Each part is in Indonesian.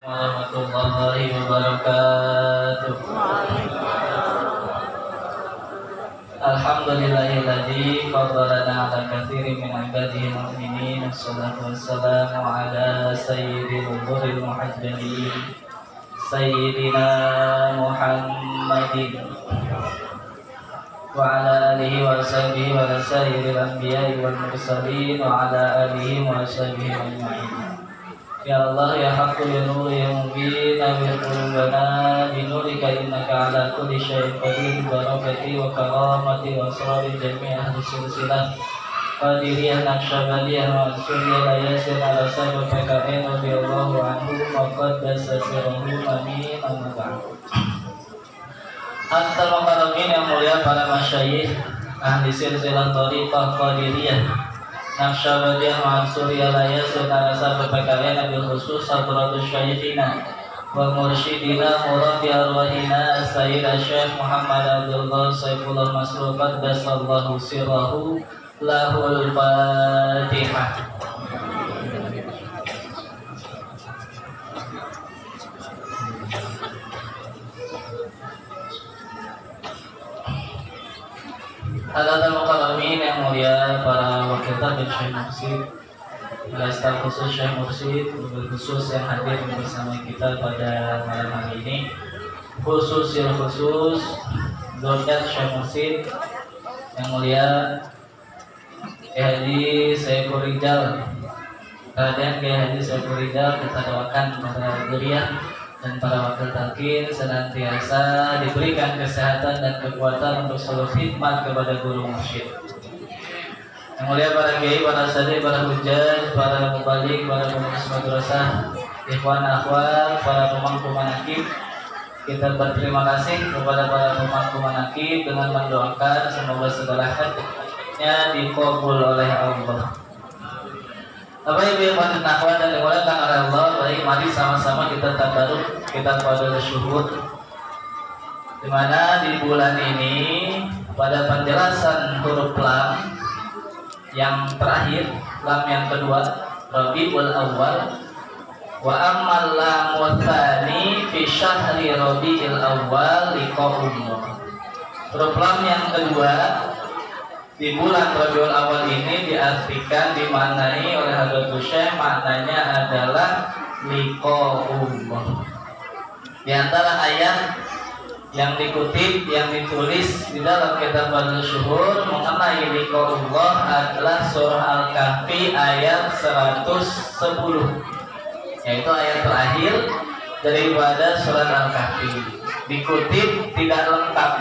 Warahmatullahi wabarakatuh. Alhamdulillahilladzi fadhalana ala katsirin min ibadihi al-mu'minin. Wassalatu wassalamu ala sayyidil wurudil muhajjalin sayyidina Muhammadin wa ala alihi wa sahbihi wa sayyidil anbiya'i wal mursalin wa ala alihi wa sahbihi ajma'in. Ya Allah ya Haqqu ya Nur ya Mubin Nawir qulubana binurika innaka ala kulli syai'in qadir barakati wa karamati wa asrari jami' ahli silsilah qadiriyah naqsyabandiyah wa surya la yasir ala sahibi PKN radhiyallahu anhu wa qaddasa sirruhu amin amma ba'd. Antal mukarramin yang mulia para masyayikh ahli silsilah thariqah qadiriyah Naqsyabandiyah Mansuriyah Laya Sunara Sahabat PKN Nabil Khusus Sabratus Syayikhina Wa Mursyidina Murati Arwahina Sayyid Syekh Muhammad Abdullah Saifullah Masruqat Dasallahu Sirrahu Lahul Fatihah. Hadirin mukarramin yang mulia para wakil tabib Syekh Mursid, staf khusus Syekh Mursid, khusus yang hadir bersama kita pada malam hari ini, khusus Dr. Syekh Mursid yang mulia Haji Saiful Rijal, keadaan Haji Saiful Rijal kita doakan para dzurriyyah dan para wakil talqin senantiasa diberikan kesehatan dan kekuatan untuk selalu khidmat kepada guru mursyid. Yang mulia para kiai, para sadri, para hujjaj, para mubalik, para pengurus madrasah, ikhwan akhwat, para pemangku manaqib, kita berterima kasih kepada para pemangku manaqib dengan mendoakan semoga segala hajatnya dikabul oleh Allah. Bapak Ibu yang patut akhwat dan dimuliakan oleh Allah, baik mari sama-sama kita tabaruk, kita pada syuhud, di mana di bulan ini pada penjelasan huruf lam yang terakhir, lam yang kedua, Rabiul Awwal, wa ammal lam tsani fi syahri Rabiul Awwal liqa'um. Huruf lam yang kedua di bulan Rabiul Awal ini diartikan, dimaknai oleh Hadratus Syekh, maknanya adalah liqa'ullah. Di antara ayat yang dikutip, yang ditulis di dalam kitab Badrul Syuhur mengenai liqa'ullah adalah surah Al-Kahfi ayat 110, yaitu ayat terakhir daripada surat Al-Kahfi. Dikutip tidak lengkap,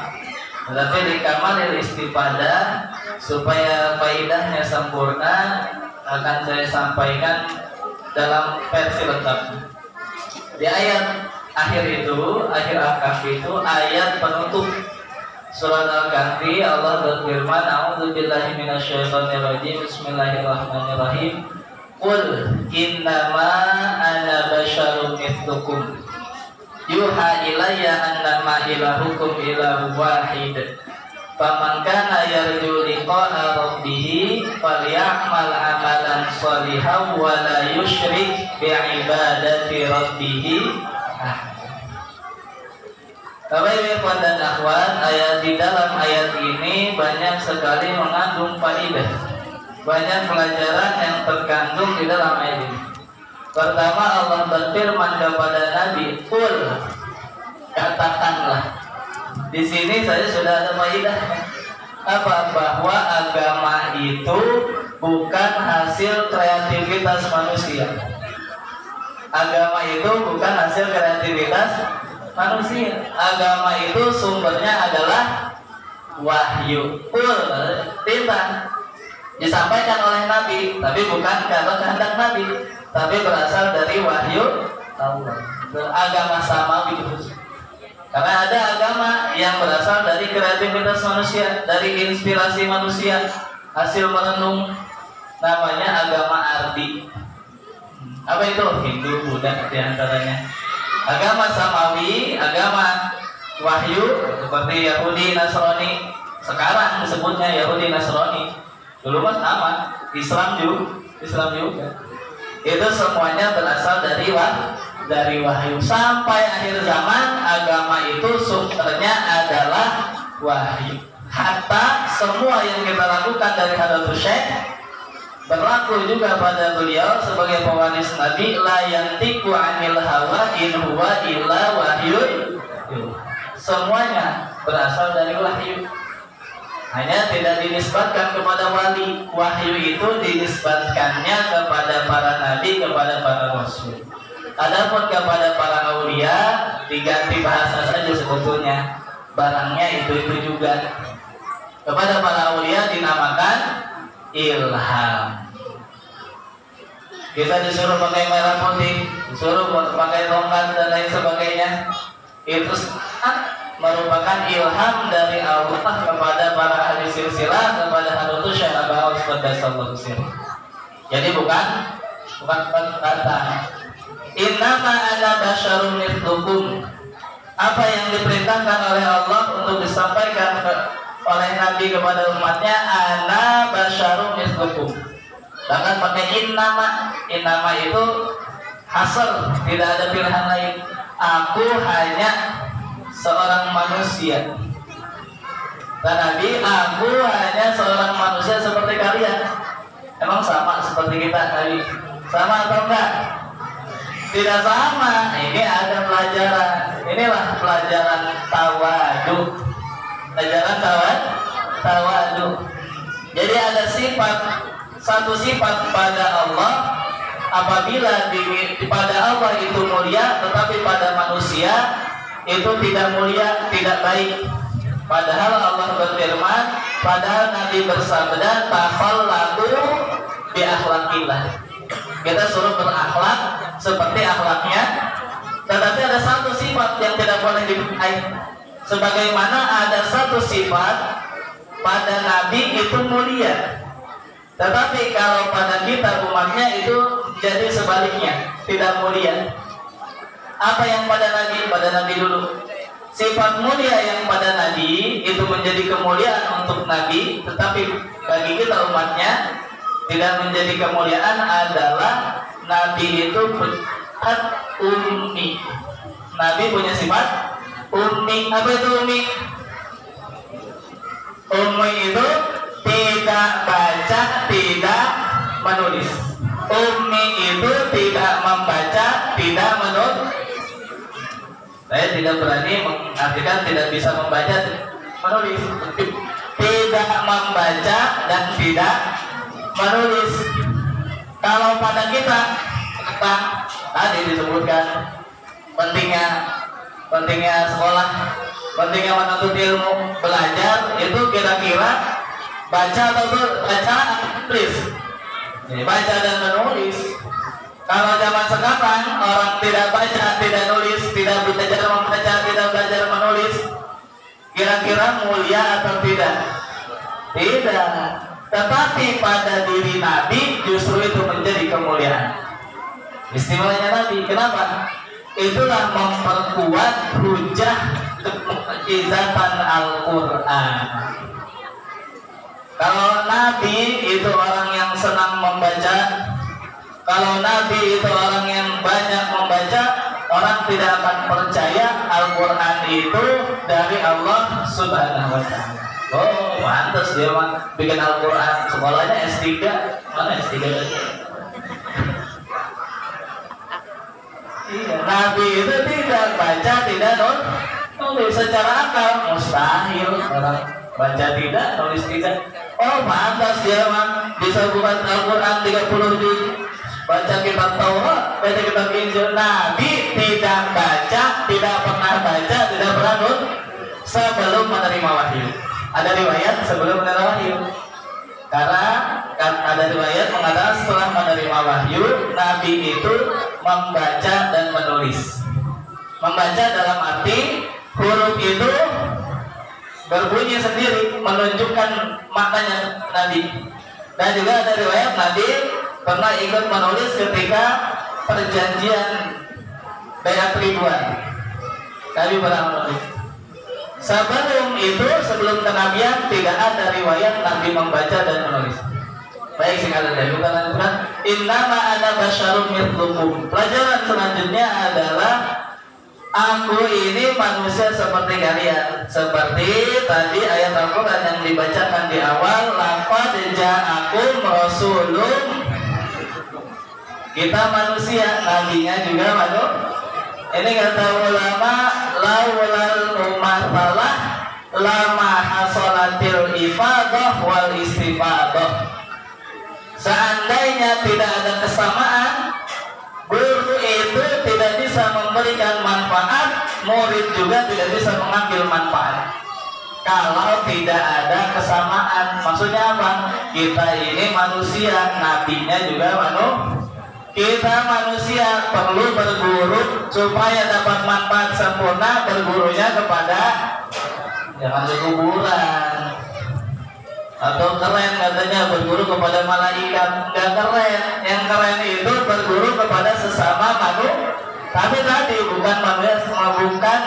tetapi di kamalil istifadah supaya faidahnya sempurna akan saya sampaikan dalam versi lengkapnya. Di ayat akhir itu, akhir Al-Kahfi itu ayat penutup surat Al-Kahfi, Allah berfirman, A'udzubillahi minasyaitonirrajim, Bismillahirrahmanirrahim. Qul innama ana basyarum mithlukum yuha ilayya annama ilahukum ilahu wahid. Faman kana yarju liqa'a rabbih falyamal amalan shalihan wa la yusyrik bi'ibadati rabbih. Bapak Ibu dan akhwat, ayat di dalam ayat ini banyak sekali mengandung faidah, banyak pelajaran yang terkandung di dalam ayat ini. Pertama, Allah berfirman kepada Nabi, "Qul," katakanlah. Di sini saya sudah ada faedahnya. Apa? Bahwa agama itu bukan hasil kreativitas manusia. Agama itu bukan hasil kreativitas manusia. Agama itu sumbernya adalah wahyu. Tidak disampaikan oleh Nabi, tapi bukan karena kehendak Nabi, tapi berasal dari wahyu Allah. Agama samawi. Karena ada agama yang berasal dari kreativitas manusia, dari inspirasi manusia, hasil merenung, namanya agama arti. Apa itu? Hindu, Buddha diantaranya. Agama samawi, agama wahyu seperti Yahudi, Nasrani. Sekarang disebutnya Yahudi, Nasrani. Dulu mas sama, Islam juga. Itu semuanya berasal dari dari wahyu. Sampai akhir zaman agama itu sumbernya adalah wahyu. Hatta semua yang kita lakukan dari Hadratus Syekh berlaku juga pada beliau sebagai pewaris Nabi. La yantiqu 'anil hawa in huwa illa wahyun. Semuanya berasal dari wahyu. Hanya tidak dinisbatkan kepada wali. Wahyu itu dinisbatkannya kepada para nabi, kepada para rasul. Adapun kepada para aulia diganti bahasa saja sebetulnya. Barangnya itu juga. Kepada para aulia dinamakan ilham. Kita disuruh pakai merah putih, disuruh pakai tongkat dan lain sebagainya. Itu merupakan ilham dari Allah kepada para ahli silsilah, kepada Hadratus Syekh Abu Aws Qaddasallahu sirrah. Jadi bukan kata innama ana basyarun mithlukum. Apa yang diperintahkan oleh Allah untuk disampaikan oleh Nabi kepada umatnya, ana basyarun mithlukum. Bahkan pakai innama. Innama itu hasr, tidak ada pilihan lain. Aku hanya seorang manusia. Dan Nabi, aku hanya seorang manusia seperti kalian. Emang sama seperti kita Nabi? Sama atau enggak? Tidak sama. Ini ada pelajaran. Inilah pelajaran tawadu. Pelajaran tawadu. Jadi ada satu sifat pada Allah. Apabila pada Allah itu mulia, tetapi pada manusia itu tidak mulia, tidak baik. Padahal Allah berfirman, padahal Nabi bersabda, takhallaqu bi akhlaqillah. Kita suruh berakhlak seperti akhlaknya, tetapi ada satu sifat yang tidak boleh dipakai. Sebagaimana ada satu sifat pada Nabi itu mulia, tetapi kalau pada kita umatnya itu jadi sebaliknya, tidak mulia. Apa yang pada Nabi dulu, sifat mulia yang pada Nabi itu menjadi kemuliaan untuk Nabi, tetapi bagi kita umatnya tidak menjadi kemuliaan adalah Nabi itu bersifat ummi. Nabi punya sifat ummi. Apa itu ummi? Ummi itu tidak baca, tidak menulis. Ummi itu tidak membaca, tidak menulis. Saya tidak berani mengartikan tidak bisa membaca, menulis. Tidak membaca dan tidak menulis. Kalau pada kita tadi disebutkan pentingnya sekolah, pentingnya menuntut ilmu, belajar itu kira-kira baca atau tulis? Baca dan menulis. Kalau zaman sekarang orang tidak baca, tidak nulis, tidak belajar membaca, tidak belajar menulis, kira-kira mulia atau tidak? Tidak. Tetapi pada diri Nabi justru itu menjadi kemuliaan. Istimewanya Nabi, kenapa? Itulah memperkuat hujah kemukjizatan Al-Quran. Kalau Nabi itu orang yang senang membaca, kalau Nabi itu orang yang banyak membaca, orang tidak akan percaya Al-Quran itu dari Allah Subhanahu wa Ta'ala. Oh, pantas dia mah bikin Al-Quran, sekolahnya S3, mana S3 lagi? Iya, Nabi itu tidak baca, tidak nulis. Secara akal mustahil orang baca tidak, nulis tidak. Oh, pantas dia mah bisa buat Al-Quran 30 juz. Baca kitab Taurat, baca kitab Injil. Nabi tidak baca, tidak pernah baca, tidak pernah nulis sebelum menerima wahyu. Ada riwayat sebelum menerima wahyu. Karena ada riwayat mengatakan setelah menerima wahyu, Nabi itu membaca dan menulis. Membaca dalam arti huruf itu berbunyi sendiri, menunjukkan maknanya Nabi. Dan juga ada riwayat Nabi pernah ikut menulis ketika perjanjian Baiat Ridwan. Nabi pernah menulis. Sebelum itu, sebelum kenabian tidak ada riwayat Nabi membaca dan menulis. Baik, sekarang kita lanjutkan. Innama ana basyarun mithlukum. Pelajaran selanjutnya adalah aku ini manusia seperti kalian. Seperti tadi ayat Al-Quran yang dibacakan di awal, laqad ja'akum rasulun. Kita manusia, nabinya juga manusia. Ini kata ulama, laulal mumatsalah lama hasolatil ifadah wal istifadah. Seandainya tidak ada kesamaan, guru itu tidak bisa memberikan manfaat, murid juga tidak bisa mengambil manfaat. Kalau tidak ada kesamaan, maksudnya apa? Kita ini manusia, nabinya juga manusia. Kita manusia perlu berguru supaya dapat manfaat sempurna, bergurunya kepada jangan di kuburan. Atau keren katanya berguru kepada malaikat, nggak keren. Yang keren itu berguru kepada sesama manusia. Tapi tadi bukan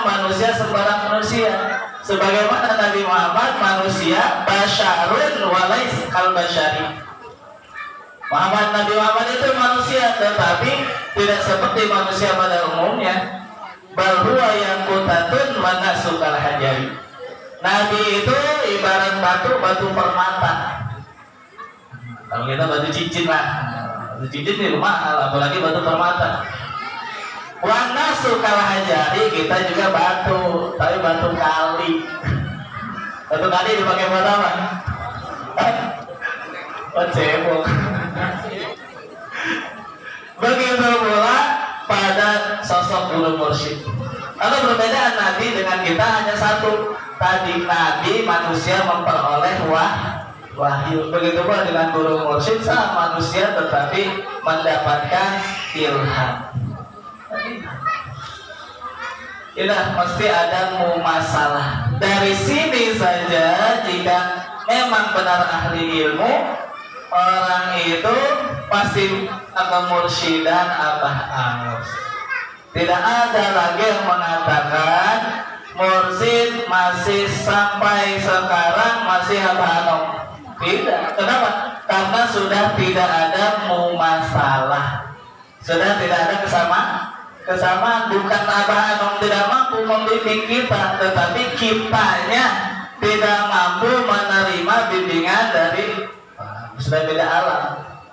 manusia sembarang manusia. Sebagaimana Nabi Muhammad manusia basyarun walais kal basyari. Nabi Muhammad itu manusia, tetapi tidak seperti manusia pada umumnya. Bal huwa yaqutatun manasukal hajari. Nabi itu ibarat batu permata. Kalau kita batu cincin lah, batu cincin di rumah, apalagi batu permata. Warna sukal hajari, kita juga batu, tapi batu kali. Batu kali dipakai buat apa? Buat cebok. Begitu pula pada sosok guru mursyid. Kalau perbedaan Nabi dengan kita hanya satu. Tadi Nabi manusia memperoleh wahyu. Begitu pula dengan guru mursyid, sama manusia tetapi mendapatkan ilham. Inilah mesti ada masalah. Dari sini saja jika memang benar ahli ilmu, orang itu pasti akan mursyidan abah angus. Tidak ada lagi yang mengatakan mursyid masih sampai sekarang masih abah angus. Tidak. Kenapa? Karena sudah tidak ada masalah. Sudah tidak ada kesamaan. Bukan abah angus tidak mampu membimbing kita, tetapi kitanya tidak mampu menerima bimbingan dari sudah beda alam.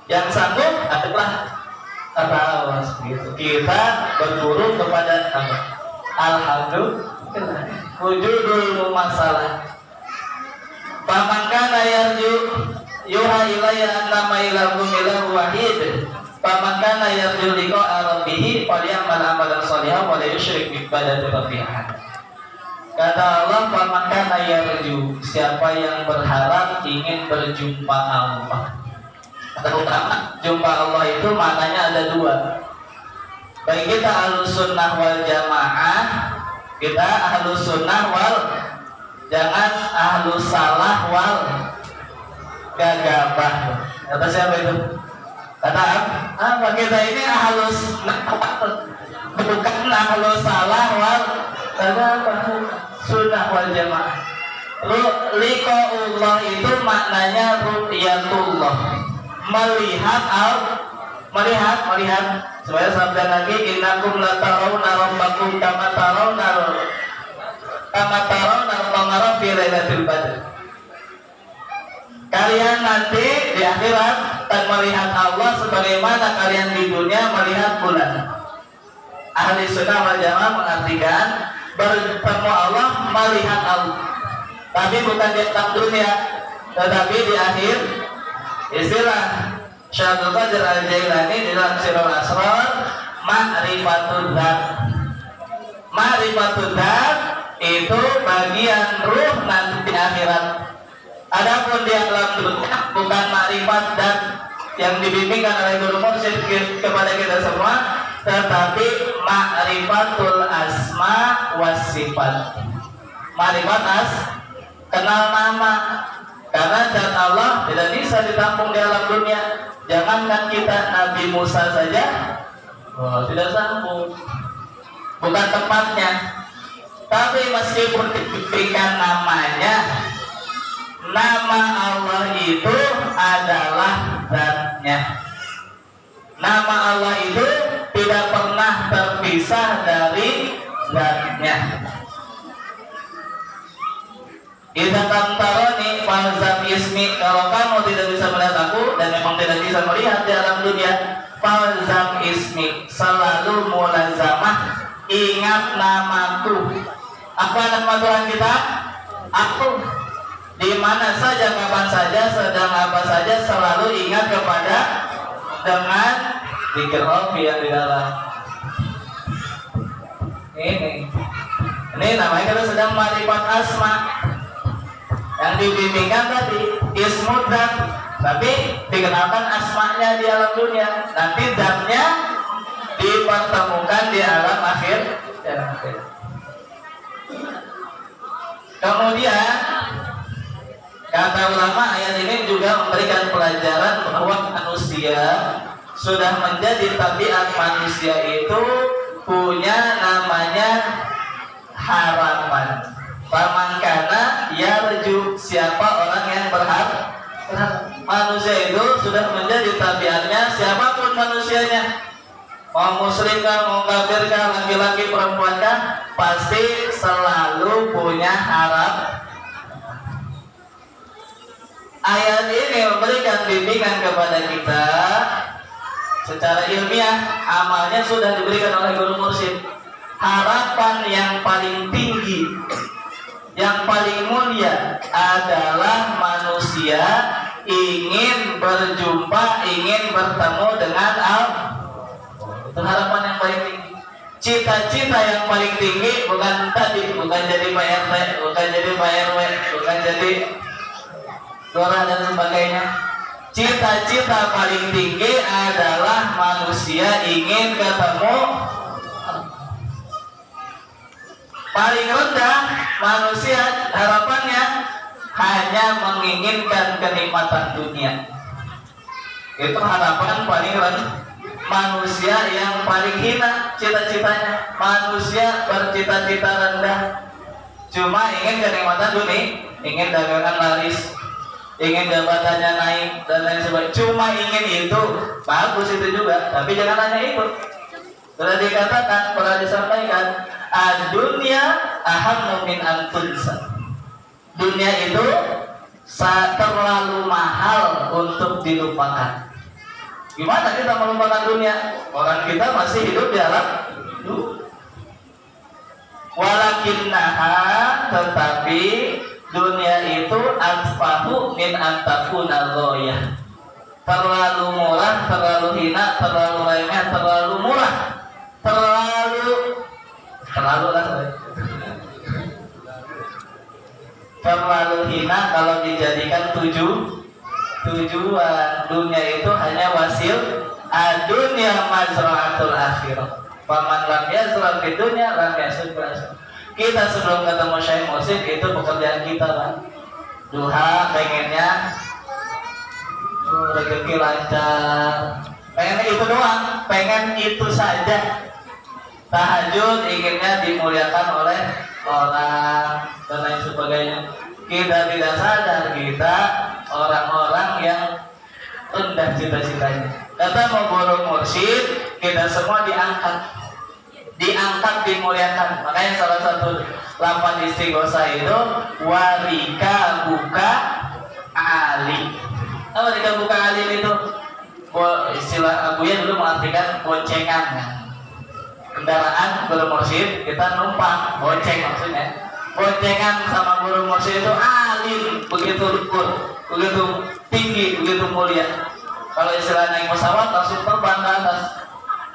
Yang sanggup adalah Allah gitu. Kita berguru kepada Allah. Alhamdulillah. Wujudul masalah. Faman kana yarju yuha ilayya annama ilakum ilahu wahid. Faman kana yarju liqa'a rabbih falyamal amalan shalihan wa la yusyrik bi ibadati rabbih. Kata Allah, faman kana yarju, siapa yang berharap ingin berjumpa Allah. Terutama jumpa Allah itu maknanya ada dua. Baik kita ahlus sunnah wal jamaah, kita ahlus sunnah wal, jangan ahlus salah wal gagabah. Kata siapa itu? Kata apa? Kita ini ahlus bukan ahlus salah wal gagabah, sunnah wal jamaah. Liqa'ullah itu maknanya ru'yatullah. Melihat supaya sabda Nabi innakum latarawna rabbakum kama tarawna al-qamara fi lailatul badr. Kalian nanti di akhirat akan melihat Allah sebagaimana kalian di dunia melihat bulan. Ahli sunnah wal jamaah mengartikan bertemu Allah, melihat Allah, tapi bukan di alam dunia, tetapi di akhir. Istilah Syaikhul Qadir Al-Jailani di dalam Sirrul Asrar, ma'rifatul dzat. Ma'rifatul dzat itu bagian ruh nanti di akhirat. Adapun di alam dunia bukan ma'rifat dzat yang dibimbingkan oleh guru mursyid kepada kita semua, tetapi ma'rifatul asma was sifat. Ma'rifat kenal nama. Karena zat Allah tidak bisa ditampung di alam dunia. Jangankan kita Nabi Musa saja, tidak sanggup. Bukan tempatnya. Tapi meskipun diberikan namanya, nama Allah itu adalah zatnya. Nama Allah itu tidak pernah terpisah dari zatnya. Idza tamtaroni falzam ismi, kalau kamu tidak bisa melihat aku dan memang tidak bisa melihat di alam dunia, falzam ismi, selalu mulazamah, ingat namaku. Apa nama Tuhan kita? Aku. Di mana saja, kapan saja, sedang apa saja, selalu ingat kepada dengan zikir hobi yang di dalam. Ini namanya kita sedang ma'rifat asma. Yang dibimbingkan tadi ismu dan, tapi dikenalkan asmanya di alam dunia. Nanti zatnya dipertemukan di alam akhir. Kemudian kata ulama, ayat ini juga memberikan pelajaran bahwa manusia sudah menjadi tabiat manusia itu punya namanya harapan. Pamangkana yarju, siapa orang yang berharap. Manusia itu sudah menjadi tabiatnya, siapapun manusianya, mau muslim kah, mau kafir kah, laki-laki perempuan kah, pasti selalu punya harap. Ayat ini memberikan bimbingan kepada kita secara ilmiah, amalnya sudah diberikan oleh guru mursyid. Harapan yang paling tinggi, yang paling mulia adalah manusia ingin berjumpa, ingin bertemu dengan Allah. Itu harapan yang paling tinggi. Cita-cita yang paling tinggi bukan tadi, bukan jadi Pak RT, bukan jadi Pak RW, bukan jadi Lurah dan sebagainya. Cita-cita paling tinggi adalah manusia ingin ketemu. Paling rendah manusia harapannya hanya menginginkan kenikmatan dunia. Itu harapan paling rendah. Manusia yang paling hina cita-citanya, manusia bercita-cita rendah, cuma ingin kenikmatan dunia, ingin dagangan laris, ingin jabatannya naik dan lain sebagainya. Cuma ingin itu, bagus itu juga, tapi jangan hanya itu. Sudah dikatakan, pernah disampaikan, dunia ahammu min antunsa. Dunia itu terlalu mahal untuk dilupakan. Gimana kita melupakan dunia? Orang kita masih hidup di alam dunia. Walakinnaha, tetapi dunia itu anfahu min antakuna ghayah. Terlalu murah, terlalu hina, terlalu remeh, terlalu murah, terlalu hina kalau dijadikan tujuan. Dunia itu hanya wasil. Dunia mazra'atul akhirah. Faman lam yazra fi dunya lam yasud fil akhirah. Kita sebelum ketemu Syekh Mursyid itu pekerjaan kita, Pak. Duha pengennya rezeki lancar. Pengen itu doang, pengen itu saja. Tahajud inginnya dimuliakan oleh orang dan lain sebagainya. Kita tidak sadar kita orang-orang yang rendah cita-citanya. Kata guru mursyid, kita semua diangkat, dimuliakan. Makanya salah satu lafaz istighosah itu warika buka ali. Apa warika buka ali itu? Istilah Abuya dulu mengartikan boncengan. Kendaraan guru mursyid, kita numpang, bonceng maksudnya. Boncengan sama guru mursyid itu alim, begitu luhur, begitu tinggi, begitu mulia. Kalau istilah naik pesawat langsung terbang ke atas.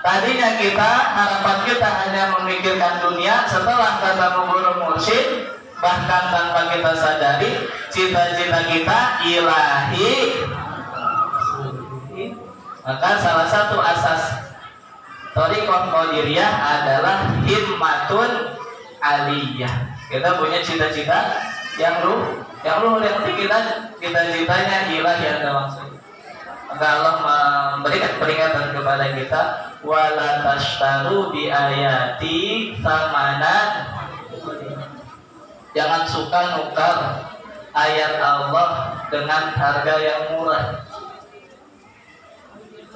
Tadinya kita, harapan kita hanya memikirkan dunia. Setelah ketemu guru mursyid, bahkan tanpa kita sadari, cita-cita kita ilahi. Maka salah satu asas thariqah qadiriyah adalah himmatun aliyah. Kita punya cita-cita yang luhur, yang penting cita-citanya ilahi ada maksud. Maka Allah memberikan peringatan kepada kita, wala tashtaru bi ayati tsamanan. Jangan suka nukar ayat Allah dengan harga yang murah.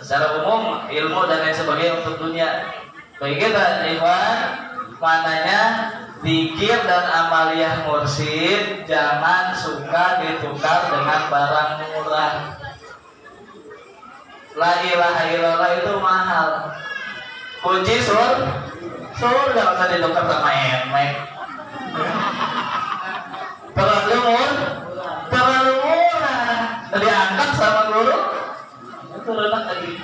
secara umum ilmu dan lain sebagainya untuk dunia. Bagi kita ikhwan, maknanya zikir dan amaliyah mursyid jangan suka ditukar dengan barang murah. La ilaha illallah itu mahal. Kunci surga nggak usah ditukar sama emek. Terlalu murah. Diangkat sama guru, itu rendah lagi.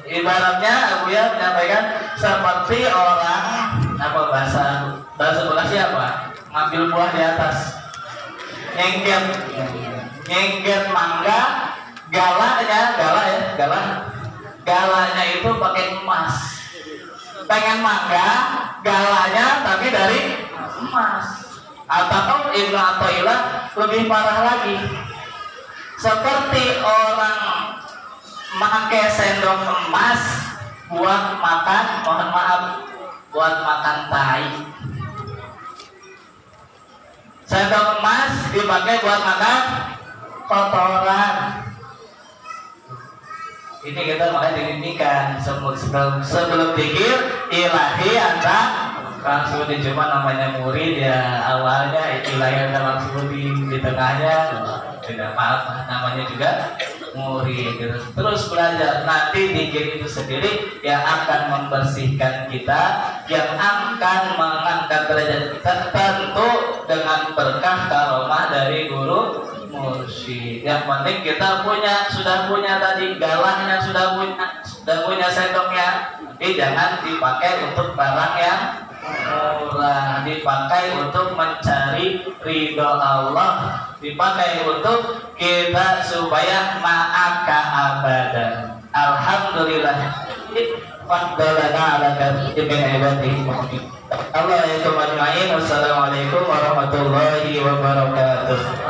Ibaratnya Abu ya menyampaikan seperti orang apa bahasa Bekasi apa? Ngambil buah di atas, nyengket mangga, galanya itu pakai emas. Pengen mangga, galanya tapi dari emas. Atau Ibnu Athaillah lebih parah lagi, seperti orang memakai sendok emas buat makan, mohon maaf, buat makan tai. Sendok emas dipakai buat makan kotoran. Ini kita makanya diinginkan sebelum pikir ilahi anda langsung cuma namanya murid ya, awalnya ilahi anda langsung di tengahnya tidak apa-apa, namanya juga murid. Terus belajar, nanti zikir itu sendiri yang akan membersihkan kita, yang akan mengangkat derajat kita, tentu dengan berkah karomah dari guru mursyid. Yang penting kita sudah punya tadi galahnya, sudah punya sendoknya, tapi jangan dipakai untuk barang yang murah, dipakai untuk mencari ridho Allah, dipakai untuk kita supaya ma'aka abadan. Alhamdulillah fadlana ala katsir min ibadihi. Allah ya ajmain. Wassalamualaikum warahmatullahi wabarakatuh.